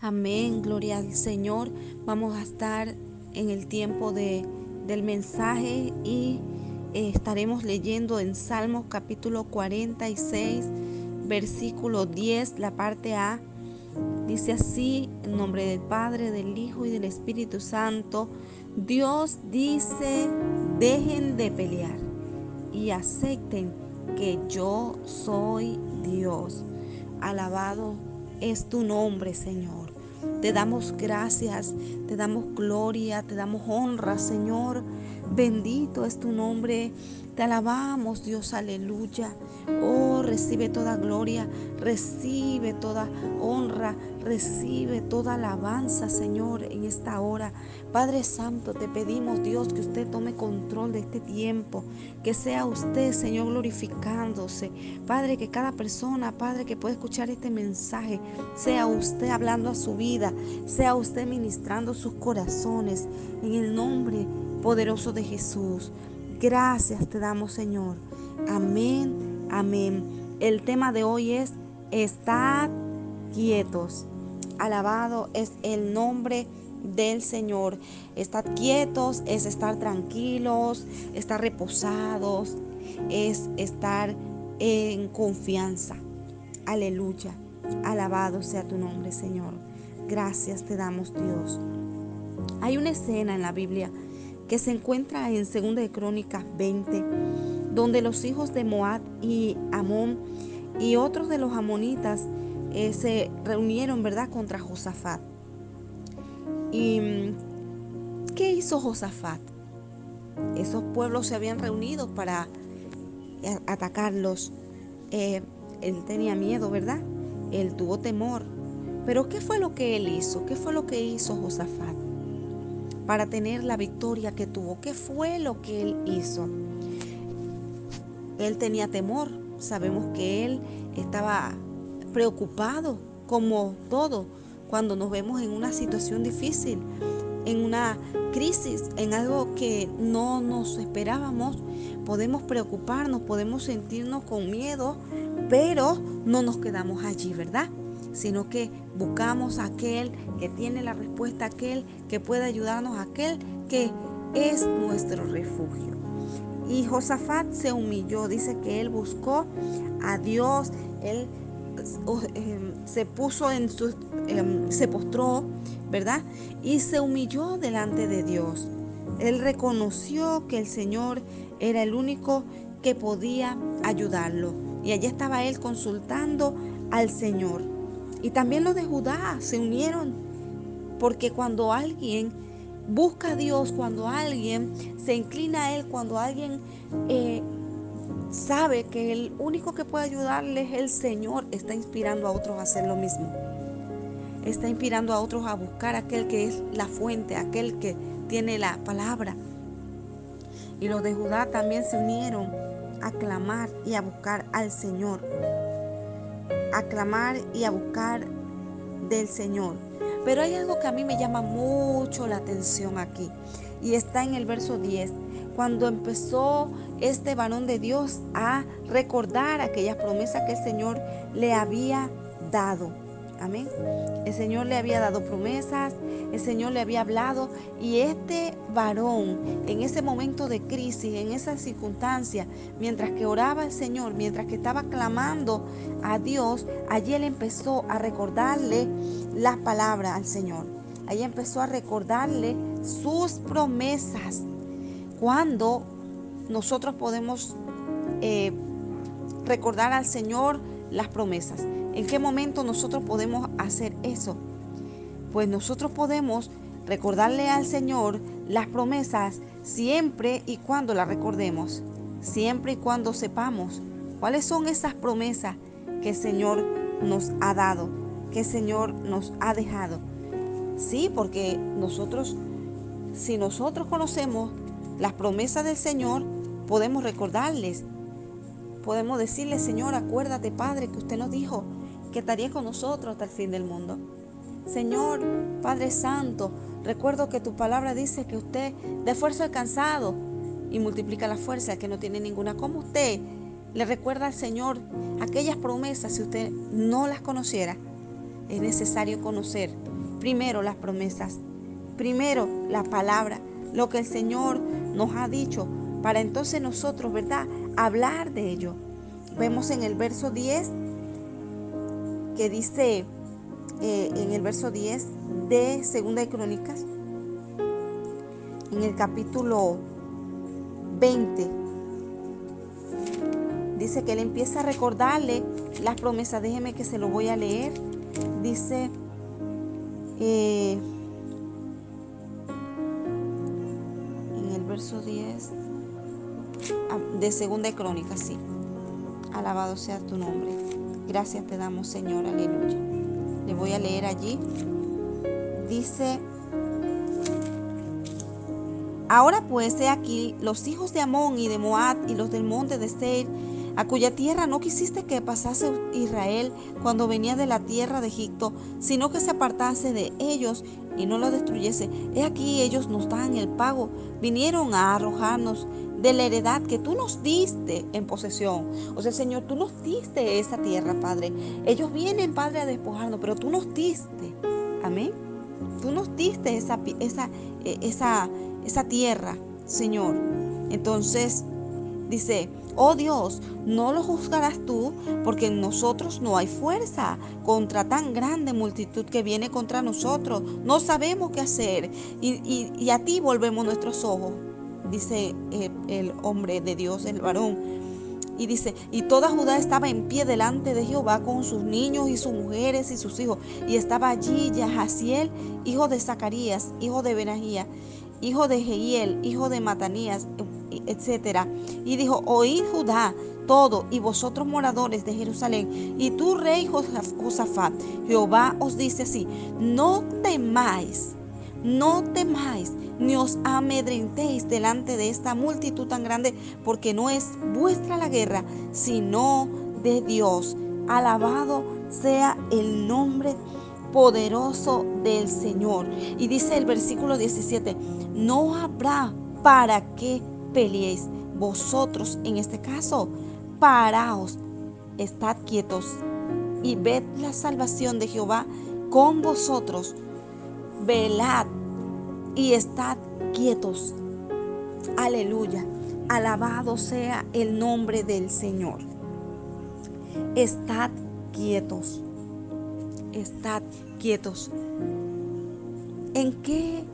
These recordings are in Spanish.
Amén, gloria al Señor. Vamos a estar en el tiempo del mensaje y estaremos leyendo en Salmos capítulo 46, versículo 10, la parte A. Dice así, en nombre del Padre, del Hijo y del Espíritu Santo. Dios dice, dejen de pelear y acepten que yo soy Dios. Alabado es tu nombre, Señor. Te damos gracias, te damos gloria, te damos honra, Señor. Bendito es tu nombre. Te alabamos, Dios, aleluya. Oh, recibe toda gloria, recibe toda honra, recibe toda alabanza, Señor, en esta hora. Padre Santo, te pedimos, Dios, que usted tome control de este tiempo, que sea usted, Señor, glorificándose. Padre, que cada persona, Padre, que pueda escuchar este mensaje, sea usted hablando a su vida, sea usted ministrando sus corazones, en el nombre poderoso de Jesús. Gracias te damos, Señor. Amén, amén. El tema de hoy es: estad quietos. Alabado es el nombre del Señor. Estar quietos es estar tranquilos, estar reposados, es estar en confianza. Aleluya. Alabado sea tu nombre, Señor. Gracias te damos, Dios. Hay una escena en la Biblia que se encuentra en 2 de Crónicas 20, donde los hijos de Moab y Amón y otros de los amonitas se reunieron, ¿verdad?, contra Josafat. ¿Y qué hizo Josafat? Esos pueblos se habían reunido para atacarlos. Él tenía miedo, ¿verdad? Él tuvo temor. Pero ¿qué fue lo que él hizo? ¿Qué fue lo que hizo Josafat para tener la victoria que tuvo? ¿Qué fue lo que él hizo? Él tenía temor. Sabemos que él estaba preocupado, como todo, cuando nos vemos en una situación difícil, en una crisis, en algo que no nos esperábamos. Podemos preocuparnos, podemos sentirnos con miedo, pero no nos quedamos allí, ¿verdad? Sino que buscamos a aquel que tiene la respuesta, aquel que puede ayudarnos, aquel que es nuestro refugio. Y Josafat se humilló, dice que él buscó a Dios, él se puso se postró, ¿verdad? Y se humilló delante de Dios. Él reconoció que el Señor era el único que podía ayudarlo. Y allí estaba él consultando al Señor. Y también los de Judá se unieron, porque cuando alguien busca a Dios, cuando alguien se inclina a Él, cuando alguien sabe que el único que puede ayudarle es el Señor, está inspirando a otros a hacer lo mismo. Está inspirando a otros a buscar a aquel que es la fuente, aquel que tiene la palabra. Y los de Judá también se unieron a clamar y a buscar al Señor. A clamar y a buscar del Señor. Pero hay algo que a mí me llama mucho la atención aquí, y está en el verso 10, cuando empezó este varón de Dios a recordar aquellas promesas que el Señor le había dado. Amén. El Señor le había dado promesas, el Señor le había hablado, y este varón en ese momento de crisis, en esa circunstancia, mientras que oraba al Señor, mientras que estaba clamando a Dios, allí él empezó a recordarle las palabras al Señor. Allí empezó a recordarle sus promesas. Cuando nosotros podemos recordar al Señor las promesas, ¿en qué momento nosotros podemos hacer eso? Pues nosotros podemos recordarle al Señor las promesas siempre y cuando las recordemos, siempre y cuando sepamos cuáles son esas promesas que el Señor nos ha dado, que el Señor nos ha dejado. Sí, porque si nosotros conocemos las promesas del Señor, podemos recordarles. Podemos decirle: Señor, acuérdate, Padre, que usted nos dijo que estaría con nosotros hasta el fin del mundo. Señor, Padre Santo, recuerdo que tu palabra dice que usted da fuerza al cansado y multiplica la fuerza al que no tiene ninguna. ¿Cómo usted le recuerda al Señor aquellas promesas si usted no las conociera? es necesario conocer primero las promesas, primero la palabra, lo que el Señor nos ha dicho, para entonces nosotros, ¿verdad?, hablar de ello. Vemos en el verso 10 que dice, en el verso 10 de Segunda de Crónicas, en el capítulo 20, dice que él empieza a recordarle las promesas. Déjeme que se lo voy a leer. Dice, en el verso 10 de Segunda de Crónicas, sí. Alabado sea tu nombre. Gracias te damos, Señor, aleluya. Le voy a leer allí. Dice, ahora pues he aquí los hijos de Amón y de Moab y los del monte de Seir, a cuya tierra no quisiste que pasase Israel cuando venía de la tierra de Egipto, sino que se apartase de ellos y no lo destruyese. He aquí ellos nos dan el pago, vinieron a arrojarnos de la heredad que tú nos diste en posesión. O sea, Señor, tú nos diste esa tierra, Padre. Ellos vienen, Padre, a despojarnos, pero tú nos diste. Amén. Tú nos diste esa tierra, Señor. Entonces dice, oh Dios, no lo juzgarás tú, porque en nosotros no hay fuerza contra tan grande multitud que viene contra nosotros. No sabemos qué hacer y a ti volvemos nuestros ojos, dice el hombre de Dios, el varón. Y dice, y toda Judá estaba en pie delante de Jehová con sus niños y sus mujeres y sus hijos. Y estaba allí Yahaziel, hijo de Zacarías, hijo de Benahía, hijo de Jehiel, hijo de Matanías, etc. Y dijo, oíd Judá todo, y vosotros moradores de Jerusalén, y tú rey Josafat, Jehová os dice así, no temáis, no temáis, ni os amedrentéis delante de esta multitud tan grande, porque no es vuestra la guerra, sino de Dios. Alabado sea el nombre poderoso del Señor. Y dice el versículo 17, no habrá para qué peleéis. Vosotros, en este caso, paraos, estad quietos y ved la salvación de Jehová con vosotros. Velad y estad quietos. Aleluya. Alabado sea el nombre del Señor. Estad quietos. Estad quietos. ¿En qué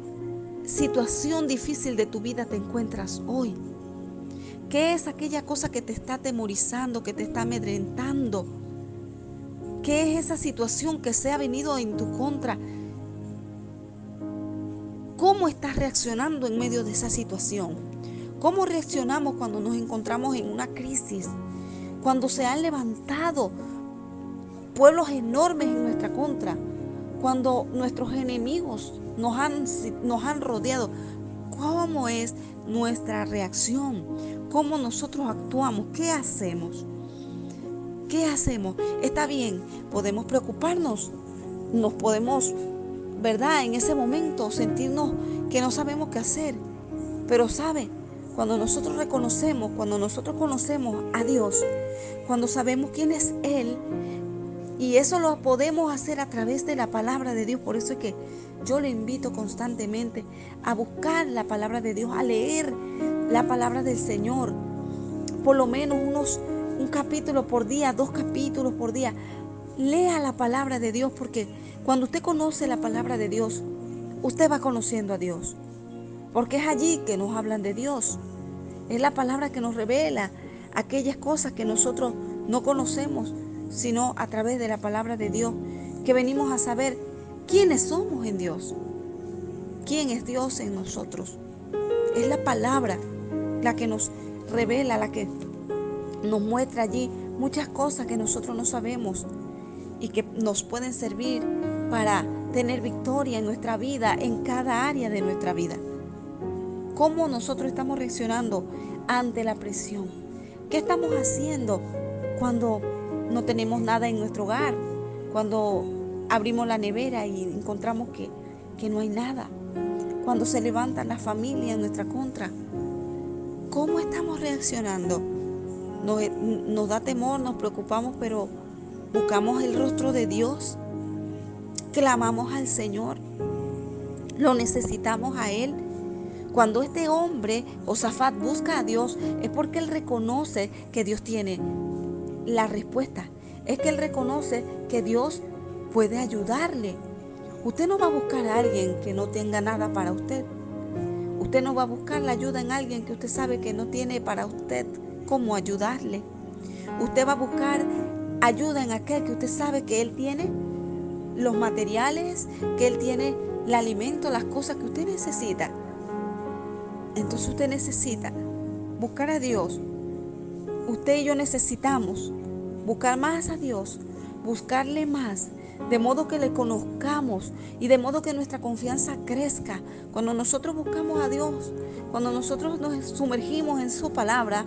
situación difícil de tu vida te encuentras hoy? ¿Qué es aquella cosa que te está atemorizando, que te está amedrentando? ¿Qué es esa situación que se ha venido en tu contra? ¿Cómo estás reaccionando en medio de esa situación? ¿Cómo reaccionamos cuando nos encontramos en una crisis? Cuando se han levantado pueblos enormes en nuestra contra, cuando nuestros enemigos nos han rodeado, ¿cómo es nuestra reacción? ¿Cómo nosotros actuamos? ¿Qué hacemos? ¿Qué hacemos? Está bien, podemos preocuparnos, nos podemos, ¿verdad?, en ese momento sentirnos que no sabemos qué hacer, pero ¿sabe? Cuando nosotros reconocemos, cuando nosotros conocemos a Dios, cuando sabemos quién es Él, y eso lo podemos hacer a través de la palabra de Dios. Por eso es que yo le invito constantemente a buscar la palabra de Dios, a leer la palabra del Señor. Por lo menos un capítulo por día, 2 capítulos por día. Lea la palabra de Dios, porque cuando usted conoce la palabra de Dios, usted va conociendo a Dios. Porque es allí que nos hablan de Dios. Es la palabra que nos revela aquellas cosas que nosotros no conocemos, sino a través de la palabra de Dios, que venimos a saber quiénes somos en Dios, quién es Dios en nosotros. Es la palabra la que nos revela, la que nos muestra allí muchas cosas que nosotros no sabemos y que nos pueden servir para tener victoria en nuestra vida, en cada área de nuestra vida. ¿Cómo nosotros estamos reaccionando ante la presión? ¿Qué estamos haciendo cuando no tenemos nada en nuestro hogar? Cuando abrimos la nevera y encontramos que no hay nada. Cuando se levantan las familias en nuestra contra. ¿Cómo estamos reaccionando? Nos da temor, nos preocupamos, pero buscamos el rostro de Dios. clamamos al Señor, lo necesitamos a Él. Cuando este hombre, Josafat, busca a Dios, es porque él reconoce que Dios tiene la respuesta. Es que él reconoce que Dios puede ayudarle. Usted no va a buscar a alguien que no tenga nada para usted. Usted no va a buscar la ayuda en alguien que usted sabe que no tiene para usted cómo ayudarle. Usted va a buscar ayuda en aquel que usted sabe que él tiene los materiales, que él tiene el alimento, las cosas que usted necesita. Entonces usted necesita buscar a Dios. Usted y yo necesitamos buscar más a Dios, buscarle más, de modo que le conozcamos y de modo que nuestra confianza crezca. Cuando nosotros buscamos a Dios, cuando nosotros nos sumergimos en su palabra,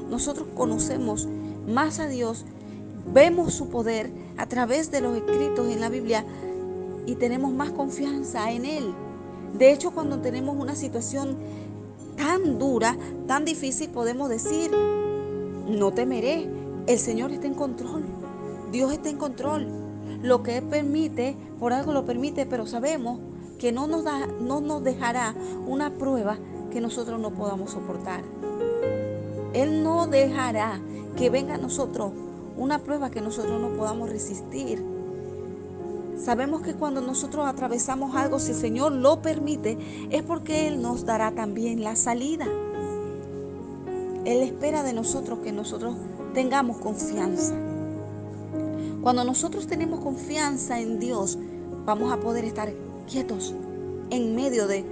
nosotros conocemos más a Dios, vemos su poder a través de los escritos en la Biblia y tenemos más confianza en Él. De hecho, cuando tenemos una situación tan dura, tan difícil, podemos decir: no temeré, el Señor está en control, Dios está en control. Lo que Él permite, por algo lo permite, pero sabemos que no nos dejará una prueba que nosotros no podamos soportar. Él no dejará que venga a nosotros una prueba que nosotros no podamos resistir. Sabemos que cuando nosotros atravesamos algo, si el Señor lo permite, es porque Él nos dará también la salida. Él espera de nosotros que nosotros tengamos confianza. Cuando nosotros tenemos confianza en Dios, vamos a poder estar quietos en medio de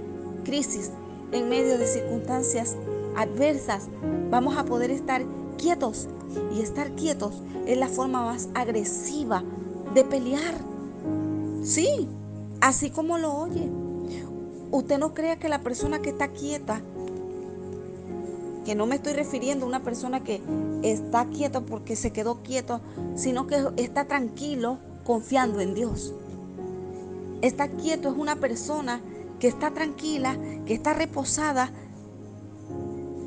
crisis, en medio de circunstancias adversas. Vamos a poder estar quietos, y estar quietos es la forma más agresiva de pelear. Sí, así como lo oye. Usted no crea que la persona que está quieta, que no me estoy refiriendo a una persona que está quieta porque se quedó quieto, sino que está tranquilo confiando en Dios. Está quieto es una persona que está tranquila, que está reposada,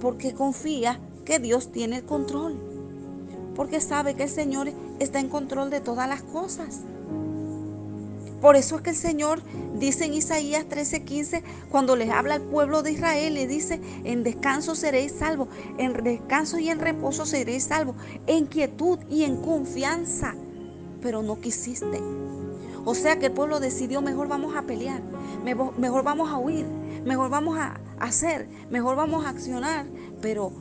porque confía que Dios tiene el control, porque sabe que el Señor está en control de todas las cosas. Por eso es que el Señor dice en Isaías 13:15, cuando les habla al pueblo de Israel, le dice: en descanso seréis salvos, en descanso y en reposo seréis salvos, en quietud y en confianza. Pero no quisiste. O sea que el pueblo decidió: mejor vamos a pelear, mejor vamos a huir, mejor vamos a hacer, mejor vamos a accionar, pero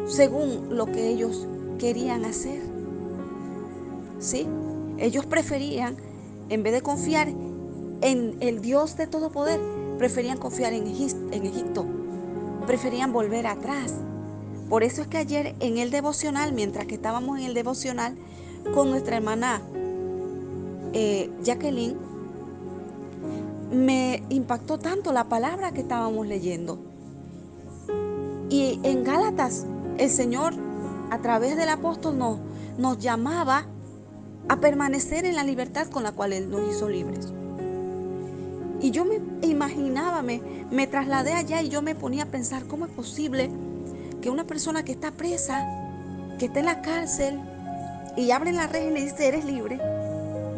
según lo que ellos querían hacer. ¿Sí? Ellos preferían, en vez de confiar en el Dios de todo poder, preferían confiar en Egipto. Preferían volver atrás. Por eso es que ayer en el devocional, mientras que estábamos en el devocional con nuestra hermana Jacqueline, me impactó tanto la palabra que estábamos leyendo. Y en Gálatas, el Señor, a través del apóstol, nos llamaba a permanecer en la libertad con la cual Él nos hizo libres. Y yo me imaginaba, me trasladé allá y yo me ponía a pensar: ¿cómo es posible que una persona que está presa, que está en la cárcel, y abre la reja y le dice: eres libre,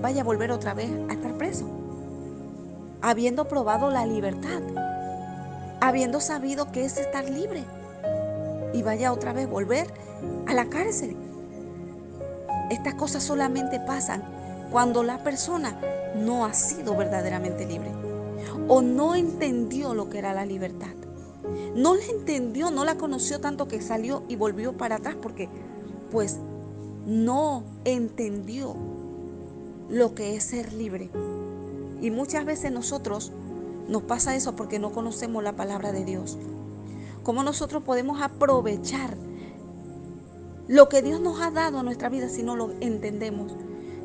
vaya a volver otra vez a estar preso? Habiendo probado la libertad, habiendo sabido que es estar libre, y vaya otra vez a volver a la cárcel. Estas cosas solamente pasan cuando la persona no ha sido verdaderamente libre o no entendió lo que era la libertad. No la entendió, no la conoció tanto que salió y volvió para atrás porque pues no entendió lo que es ser libre. Y muchas veces nosotros nos pasa eso porque no conocemos la palabra de Dios. ¿Cómo nosotros podemos aprovechar lo que Dios nos ha dado a nuestra vida si no lo entendemos,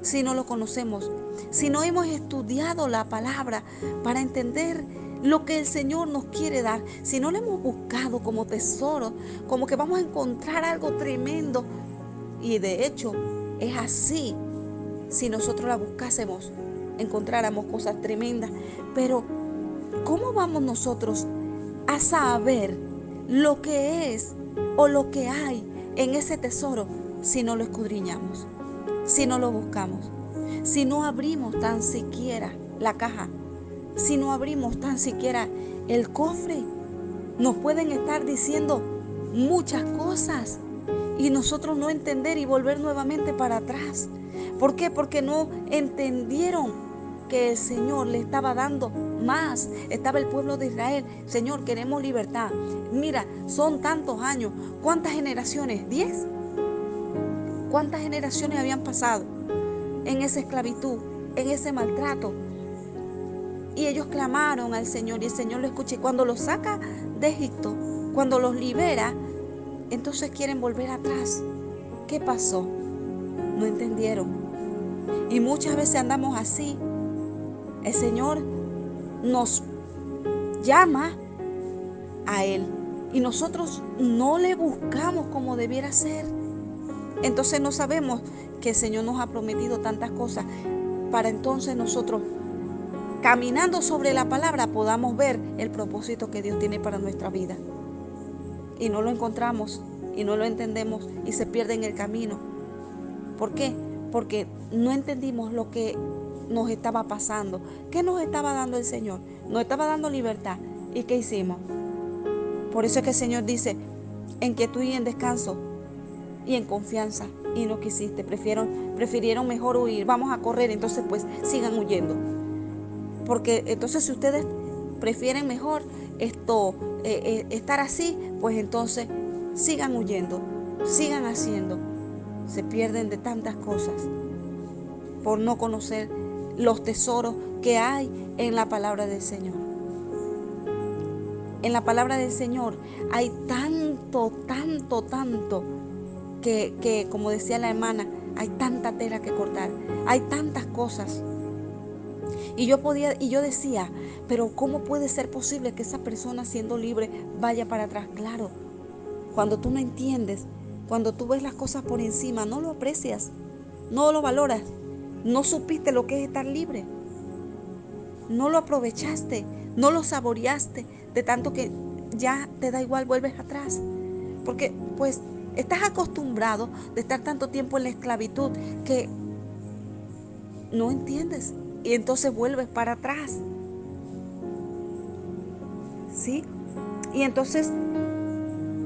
si no lo conocemos, si no hemos estudiado la palabra para entender lo que el Señor nos quiere dar, si no lo hemos buscado como tesoro, como que vamos a encontrar algo tremendo? Y de hecho es así. Si nosotros la buscásemos, encontráramos cosas tremendas. Pero ¿cómo vamos nosotros a saber lo que es o lo que hay en ese tesoro si no lo escudriñamos, si no lo buscamos, si no abrimos tan siquiera la caja, si no abrimos tan siquiera el cofre? Nos pueden estar diciendo muchas cosas y nosotros no entender y volver nuevamente para atrás. ¿Por qué? Porque no entendieron que el Señor le estaba dando más. Estaba el pueblo de Israel: Señor, queremos libertad. Mira, son tantos años. ¿Cuántas generaciones? ¿10? ¿Cuántas generaciones habían pasado en esa esclavitud, en ese maltrato? Y ellos clamaron al Señor y el Señor lo escucha. Y cuando los saca de Egipto, cuando los libera, entonces quieren volver atrás. ¿Qué pasó? No entendieron. Y muchas veces andamos así. El Señor nos llama a Él y nosotros no le buscamos como debiera ser. Entonces no sabemos que el Señor nos ha prometido tantas cosas para entonces nosotros, caminando sobre la palabra, podamos ver el propósito que Dios tiene para nuestra vida. Y no lo encontramos y no lo entendemos y se pierde en el camino. ¿Por qué? Porque no entendimos lo que nos estaba pasando. ¿Qué nos estaba dando el Señor? Nos estaba dando libertad. ¿Y qué hicimos? Por eso es que el Señor dice: en quietud y en descanso y en confianza. Y no quisiste, prefirieron mejor huir. Vamos a correr, entonces pues sigan huyendo. Porque entonces si ustedes prefieren mejor estar así, pues entonces sigan huyendo, sigan haciendo. Se pierden de tantas cosas por no conocer los tesoros que hay en la palabra del Señor. En la palabra del Señor hay tanto, tanto, tanto que como decía la hermana, hay tanta tela que cortar, hay tantas cosas. Y yo decía, pero ¿cómo puede ser posible que esa persona, siendo libre, vaya para atrás? Claro, cuando tú no entiendes, cuando tú ves las cosas por encima, no lo aprecias, no lo valoras, no supiste lo que es estar libre, no lo aprovechaste, no lo saboreaste, de tanto que ya te da igual, vuelves atrás. Porque pues estás acostumbrado de estar tanto tiempo en la esclavitud que no entiendes y entonces vuelves para atrás. ¿Sí? Y entonces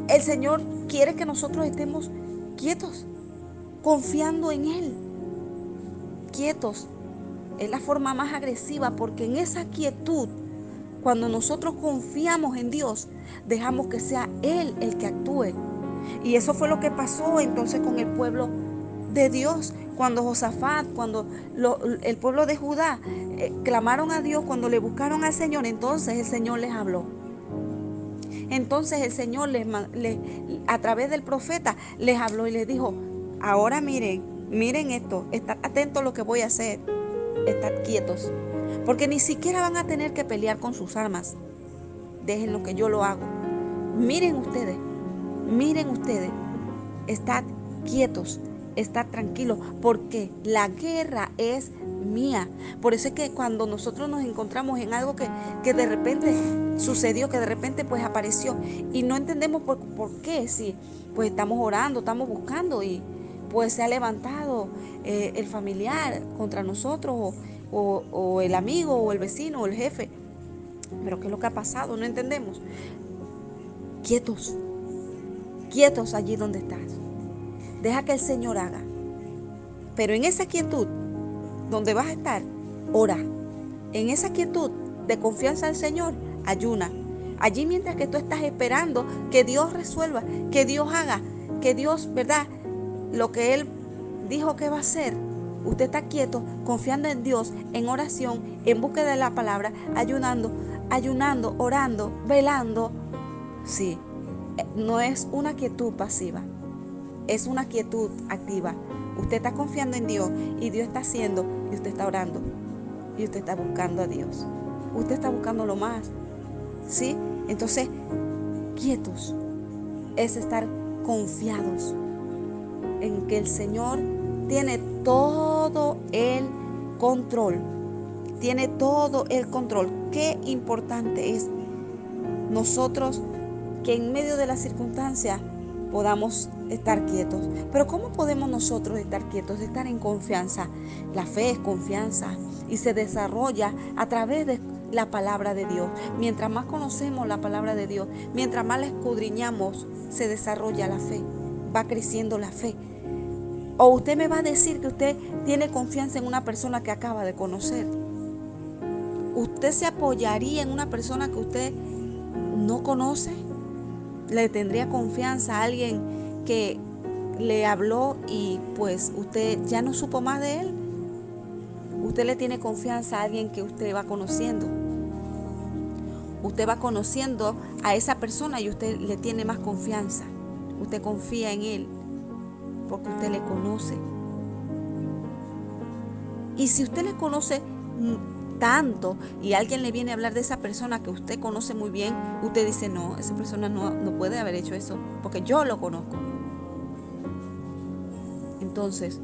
el Señor quiere que nosotros estemos quietos, confiando en Él. Quietos. Es la forma más agresiva, porque en esa quietud, cuando nosotros confiamos en Dios, dejamos que sea Él el que actúe. Y eso fue lo que pasó entonces con el pueblo de Dios, cuando Josafat, cuando el pueblo de Judá clamaron a Dios, cuando le buscaron al Señor, entonces el Señor les habló. Entonces el Señor a través del profeta les habló y les dijo: ahora miren esto, estad atentos a lo que voy a hacer, estad quietos, porque ni siquiera van a tener que pelear con sus armas. Dejen lo que yo lo hago. Miren ustedes, estad quietos, estad tranquilos, porque la guerra es mía. Por eso es que cuando nosotros nos encontramos en algo que de repente sucedió, que de repente pues apareció y no entendemos por qué, si pues estamos orando, estamos buscando y pues se ha levantado el familiar contra nosotros o el amigo o el vecino o el jefe. Pero ¿qué es lo que ha pasado? No entendemos. Quietos, quietos allí donde estás. Deja que el Señor haga. Pero en esa quietud donde vas a estar, ora. En esa quietud de confianza al Señor, ayuna. Allí mientras que tú estás esperando que Dios resuelva, que Dios haga, que Dios, ¿verdad? Lo que Él dijo que va a hacer. Usted está quieto, confiando en Dios, en oración, en búsqueda de la palabra, ayunando, orando, velando. Sí, no es una quietud pasiva, es una quietud activa. Usted está confiando en Dios y Dios está haciendo y usted está orando y usted está buscando a Dios. Usted está buscando lo más. ¿Sí? Entonces, quietos es estar confiados en que el Señor tiene todo el control. Tiene todo el control. Qué importante es nosotros que en medio de las circunstancias podamos estar quietos. Pero ¿cómo podemos nosotros estar quietos, estar en confianza? La fe es confianza y se desarrolla a través de la palabra de Dios. Mientras más conocemos la palabra de Dios, mientras más la escudriñamos, se desarrolla la fe, va creciendo la fe. O usted me va a decir que usted tiene confianza en una persona que acaba de conocer. ¿Usted se apoyaría en una persona que usted no conoce? ¿Le tendría confianza a alguien que le habló y pues usted ya no supo más de él? Usted le tiene confianza a alguien que usted va conociendo. Usted va conociendo a esa persona y usted le tiene más confianza. Usted confía en él porque usted le conoce. Y si usted le conoce tanto y alguien le viene a hablar de esa persona que usted conoce muy bien, usted dice, no, esa persona no puede haber hecho eso porque yo lo conozco. Entonces,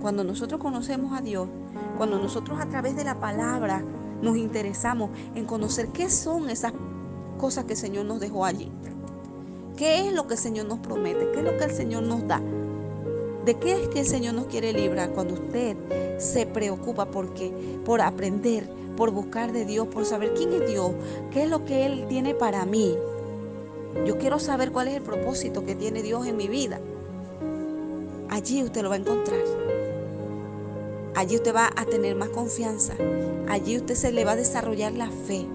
cuando nosotros conocemos a Dios, cuando nosotros a través de la palabra nos interesamos en conocer qué son esas cosas que el Señor nos dejó allí, qué es lo que el Señor nos promete, qué es lo que el Señor nos da, de qué es que el Señor nos quiere librar, cuando usted se preocupa por aprender, por buscar de Dios, por saber quién es Dios, qué es lo que Él tiene para mí. Yo quiero saber cuál es el propósito que tiene Dios en mi vida. Allí usted lo va a encontrar. Allí usted va a tener más confianza. Allí usted se le va a desarrollar la fe.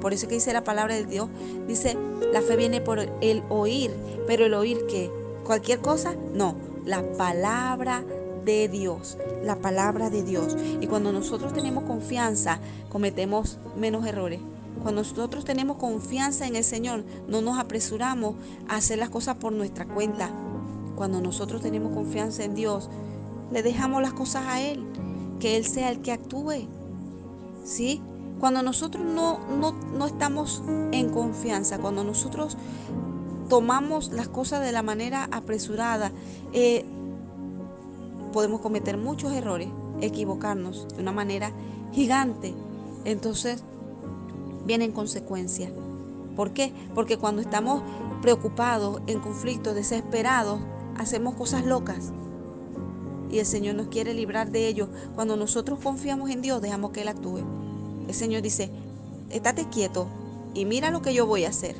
Por eso que dice la palabra de Dios, dice, la fe viene por el oír. ¿Pero el oír qué? ¿Cualquier cosa? No, la palabra de Dios. La palabra de Dios. Y cuando nosotros tenemos confianza, cometemos menos errores. Cuando nosotros tenemos confianza en el Señor, no nos apresuramos a hacer las cosas por nuestra cuenta. Cuando nosotros tenemos confianza en Dios, le dejamos las cosas a Él, que Él sea el que actúe, ¿sí? Cuando nosotros no estamos en confianza, cuando nosotros tomamos las cosas de la manera apresurada, podemos cometer muchos errores, equivocarnos de una manera gigante. Entonces, vienen consecuencias. ¿Por qué? Porque cuando estamos preocupados, en conflicto, desesperados, hacemos cosas locas. Y el Señor nos quiere librar de ello. Cuando nosotros confiamos en Dios, dejamos que Él actúe. El Señor dice, estate quieto y mira lo que yo voy a hacer.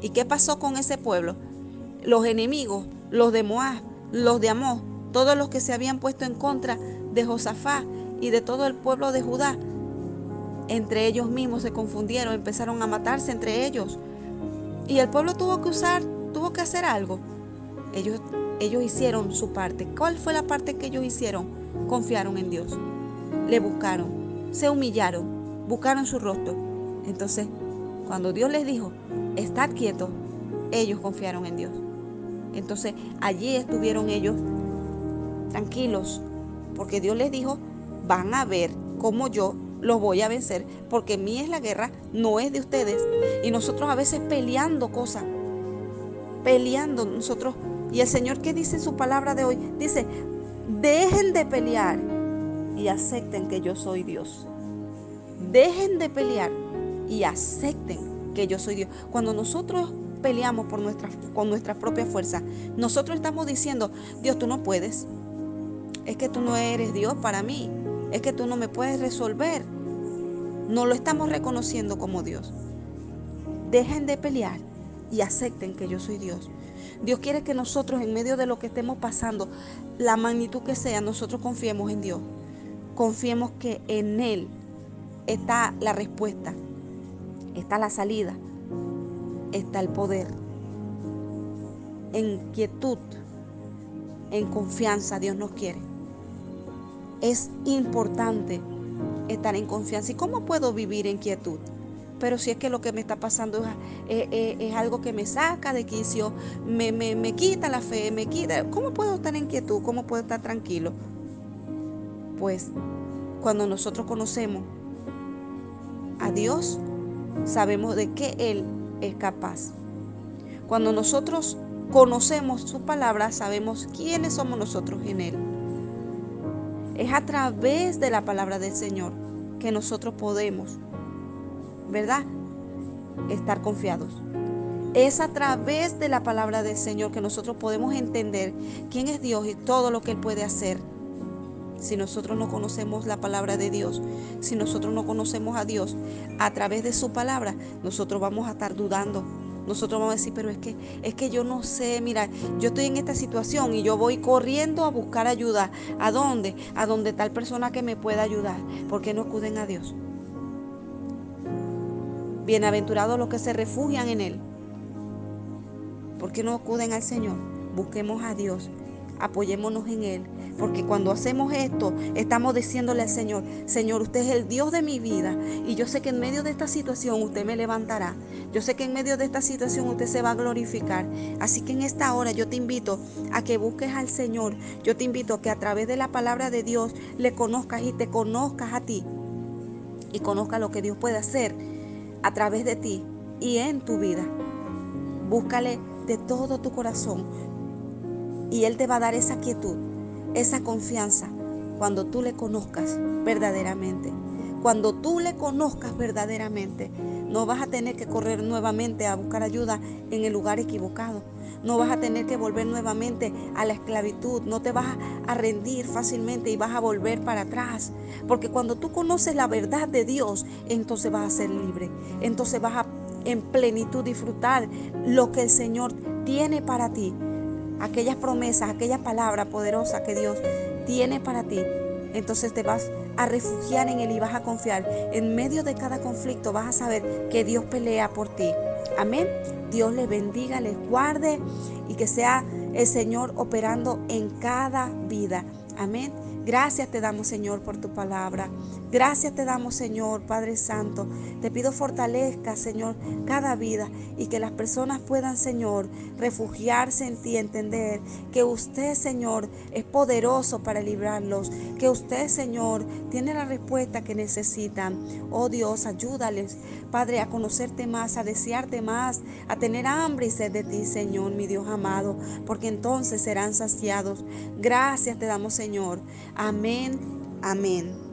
¿Y qué pasó con ese pueblo? Los enemigos, los de Moab, los de Amós, todos los que se habían puesto en contra de Josafat y de todo el pueblo de Judá, entre ellos mismos se confundieron, empezaron a matarse entre ellos. Y el pueblo tuvo que hacer algo. Ellos hicieron su parte. ¿Cuál fue la parte que ellos hicieron? Confiaron en Dios. Le buscaron, se humillaron, buscaron su rostro. Entonces, cuando Dios les dijo, estad quietos, ellos confiaron en Dios. Entonces, allí estuvieron ellos tranquilos, porque Dios les dijo, van a ver cómo yo los voy a vencer, porque mí es la guerra, no es de ustedes. Y nosotros a veces peleando cosas, peleando nosotros. Y el Señor, ¿qué dice en su palabra de hoy? Dice, dejen de pelear y acepten que yo soy Dios. Dejen de pelear y acepten que yo soy Dios. Cuando nosotros peleamos con nuestra propia fuerza, nosotros estamos diciendo, Dios, tú no puedes. Es que tú no eres Dios para mí. Es que tú no me puedes resolver. No lo estamos reconociendo como Dios. Dejen de pelear y acepten que yo soy Dios. Dios quiere que nosotros, en medio de lo que estemos pasando, la magnitud que sea, nosotros confiemos en Dios. Confiemos que en Él está la respuesta, está la salida, está el poder. En quietud, en confianza, Dios nos quiere. Es importante estar en confianza. ¿Y cómo puedo vivir en quietud? Pero si es que lo que me está pasando es algo que me saca de quicio, me quita la fe, me quita. ¿Cómo puedo estar en quietud? ¿Cómo puedo estar tranquilo? Pues cuando nosotros conocemos a Dios, sabemos de qué Él es capaz. Cuando nosotros conocemos su palabra, sabemos quiénes somos nosotros en Él. Es a través de la palabra del Señor que nosotros podemos, ¿verdad?, estar confiados. Es a través de la palabra del Señor que nosotros podemos entender quién es Dios y todo lo que Él puede hacer. Si nosotros no conocemos la palabra de Dios, si nosotros no conocemos a Dios a través de su palabra, nosotros vamos a estar dudando. Nosotros vamos a decir, pero es que yo no sé, mira, yo estoy en esta situación y yo voy corriendo a buscar ayuda. ¿A dónde? A donde tal persona que me pueda ayudar. ¿Por qué no acuden a Dios? Bienaventurados los que se refugian en Él. ¿Por qué no acuden al Señor? Busquemos a Dios, apoyémonos en Él, porque cuando hacemos esto, estamos diciéndole al Señor, Señor, usted es el Dios de mi vida, y yo sé que en medio de esta situación usted me levantará, yo sé que en medio de esta situación usted se va a glorificar, así que en esta hora yo te invito a que busques al Señor, yo te invito a que a través de la palabra de Dios le conozcas y te conozcas a ti, y conozcas lo que Dios puede hacer a través de ti y en tu vida. Búscale de todo tu corazón y Él te va a dar esa quietud, esa confianza cuando tú le conozcas verdaderamente. Cuando tú le conozcas verdaderamente, no vas a tener que correr nuevamente a buscar ayuda en el lugar equivocado. No vas a tener que volver nuevamente a la esclavitud. No te vas a rendir fácilmente y vas a volver para atrás. Porque cuando tú conoces la verdad de Dios, entonces vas a ser libre. Entonces vas a en plenitud disfrutar lo que el Señor tiene para ti. Aquellas promesas, aquella palabra poderosa que Dios tiene para ti. Entonces te vas a refugiar en Él y vas a confiar. En medio de cada conflicto vas a saber que Dios pelea por ti. Amén. Dios les bendiga, les guarde y que sea el Señor operando en cada vida. Amén. Gracias te damos, Señor, por tu palabra. Gracias te damos, Señor, Padre Santo. Te pido fortalezca, Señor, cada vida y que las personas puedan, Señor, refugiarse en ti, entender que usted, Señor, es poderoso para librarlos, que usted, Señor, tiene la respuesta que necesitan. Oh Dios, ayúdales, Padre, a conocerte más, a desearte más, a tener hambre y sed de ti, Señor, mi Dios amado, porque entonces serán saciados. Gracias te damos, Señor. Amén, amén.